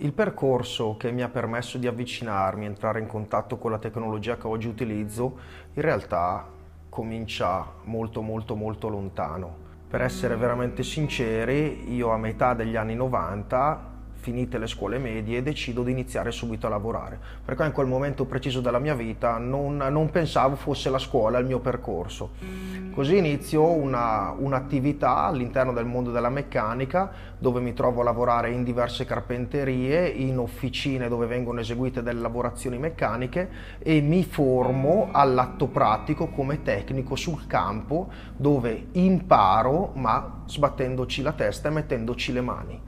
Il percorso che mi ha permesso di avvicinarmi, entrare in contatto con la tecnologia che oggi utilizzo, in realtà comincia molto molto molto lontano. Per essere veramente sinceri, io a metà degli anni 90, finite le scuole medie, decido di iniziare subito a lavorare, perché in quel momento preciso della mia vita non pensavo fosse la scuola il mio percorso. Così inizio un'attività all'interno del mondo della meccanica, dove mi trovo a lavorare in diverse carpenterie, in officine dove vengono eseguite delle lavorazioni meccaniche e mi formo all'atto pratico come tecnico sul campo, dove imparo ma sbattendoci la testa e mettendoci le mani.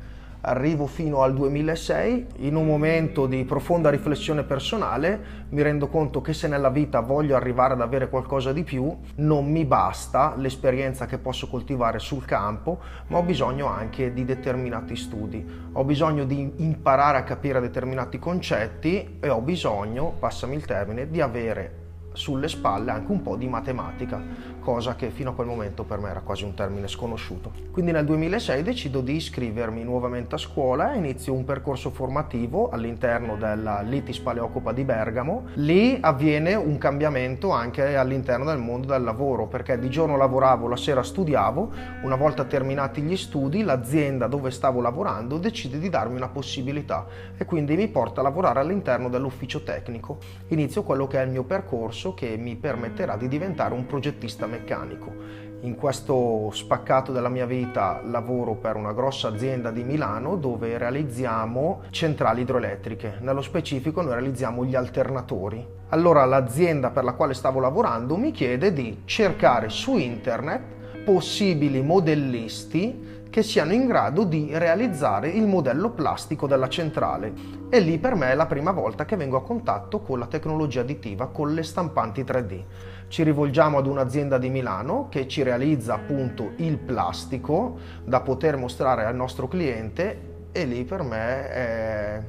Arrivo fino al 2006, in un momento di profonda riflessione personale mi rendo conto che se nella vita voglio arrivare ad avere qualcosa di più, non mi basta l'esperienza che posso coltivare sul campo, ma ho bisogno anche di determinati studi, ho bisogno di imparare a capire determinati concetti e ho bisogno, passami il termine, di avere sulle spalle anche un po' di matematica, cosa che fino a quel momento per me era quasi un termine sconosciuto. Quindi nel 2006 decido di iscrivermi nuovamente a scuola e inizio un percorso formativo all'interno della Litis Paleocopa di Bergamo. Lì avviene un cambiamento anche all'interno del mondo del lavoro, perché di giorno lavoravo, la sera studiavo. Una volta terminati gli studi, l'azienda dove stavo lavorando decide di darmi una possibilità e quindi mi porta a lavorare all'interno dell'ufficio tecnico. Inizio quello che è il mio percorso, che mi permetterà di diventare un progettista meccanico. In questo spaccato della mia vita lavoro per una grossa azienda di Milano dove realizziamo centrali idroelettriche. Nello specifico noi realizziamo gli alternatori. Allora l'azienda per la quale stavo lavorando mi chiede di cercare su internet possibili modellisti che siano in grado di realizzare il modello plastico della centrale. E lì per me è la prima volta che vengo a contatto con la tecnologia additiva, con le stampanti 3D. Ci rivolgiamo ad un'azienda di Milano che ci realizza appunto il plastico da poter mostrare al nostro cliente e lì per me è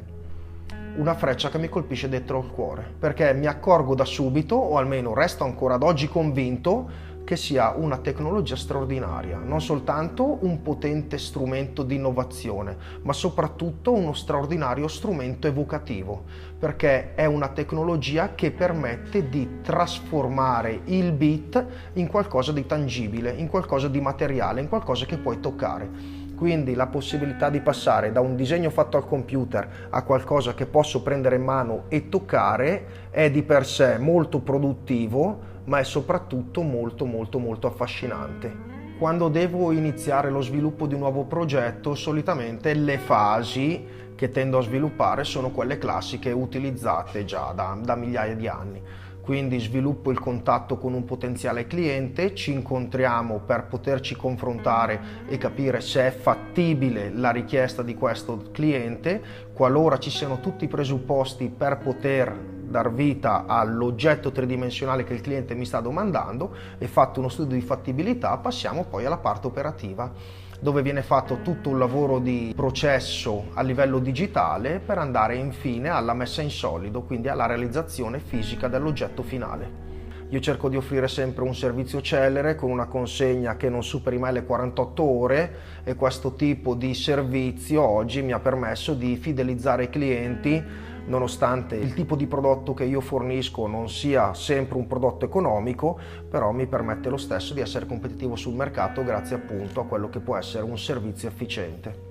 una freccia che mi colpisce dentro il cuore, perché mi accorgo da subito, o almeno resto ancora ad oggi convinto, che sia una tecnologia straordinaria, non soltanto un potente strumento di innovazione, ma soprattutto uno straordinario strumento evocativo, perché è una tecnologia che permette di trasformare il bit in qualcosa di tangibile, in qualcosa di materiale, in qualcosa che puoi toccare. Quindi la possibilità di passare da un disegno fatto al computer a qualcosa che posso prendere in mano e toccare è di per sé molto produttivo, ma è soprattutto molto molto molto affascinante. Quando devo iniziare lo sviluppo di un nuovo progetto, solitamente le fasi che tendo a sviluppare sono quelle classiche utilizzate già da migliaia di anni. Quindi sviluppo il contatto con un potenziale cliente, ci incontriamo per poterci confrontare e capire se è fattibile la richiesta di questo cliente. Qualora ci siano tutti i presupposti per poter dar vita all'oggetto tridimensionale che il cliente mi sta domandando e fatto uno studio di fattibilità, passiamo poi alla parte operativa, dove viene fatto tutto un lavoro di processo a livello digitale per andare infine alla messa in solido, quindi alla realizzazione fisica dell'oggetto finale. Io cerco di offrire sempre un servizio celere con una consegna che non superi mai le 48 ore e questo tipo di servizio oggi mi ha permesso di fidelizzare i clienti, nonostante il tipo di prodotto che io fornisco non sia sempre un prodotto economico, però mi permette lo stesso di essere competitivo sul mercato grazie appunto a quello che può essere un servizio efficiente.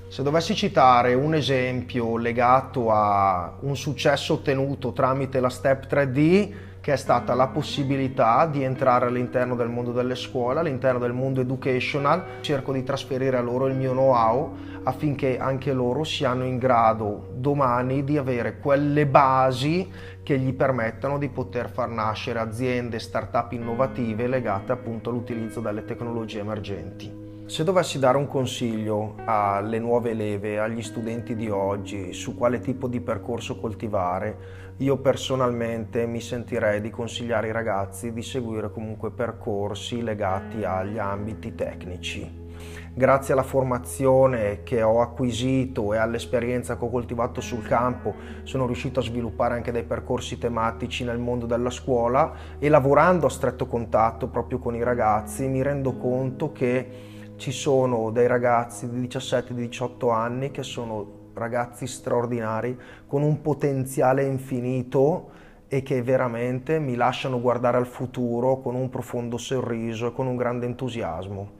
Se dovessi citare un esempio legato a un successo ottenuto tramite la Step 3D, che è stata la possibilità di entrare all'interno del mondo delle scuole, all'interno del mondo educational, cerco di trasferire a loro il mio know-how affinché anche loro siano in grado domani di avere quelle basi che gli permettano di poter far nascere aziende, start-up innovative legate appunto all'utilizzo delle tecnologie emergenti. Se dovessi dare un consiglio alle nuove leve, agli studenti di oggi, su quale tipo di percorso coltivare, io personalmente mi sentirei di consigliare ai ragazzi di seguire comunque percorsi legati agli ambiti tecnici. Grazie alla formazione che ho acquisito e all'esperienza che ho coltivato sul campo, sono riuscito a sviluppare anche dei percorsi tematici nel mondo della scuola e lavorando a stretto contatto proprio con i ragazzi mi rendo conto che ci sono dei ragazzi di 17-18 anni che sono ragazzi straordinari con un potenziale infinito e che veramente mi lasciano guardare al futuro con un profondo sorriso e con un grande entusiasmo.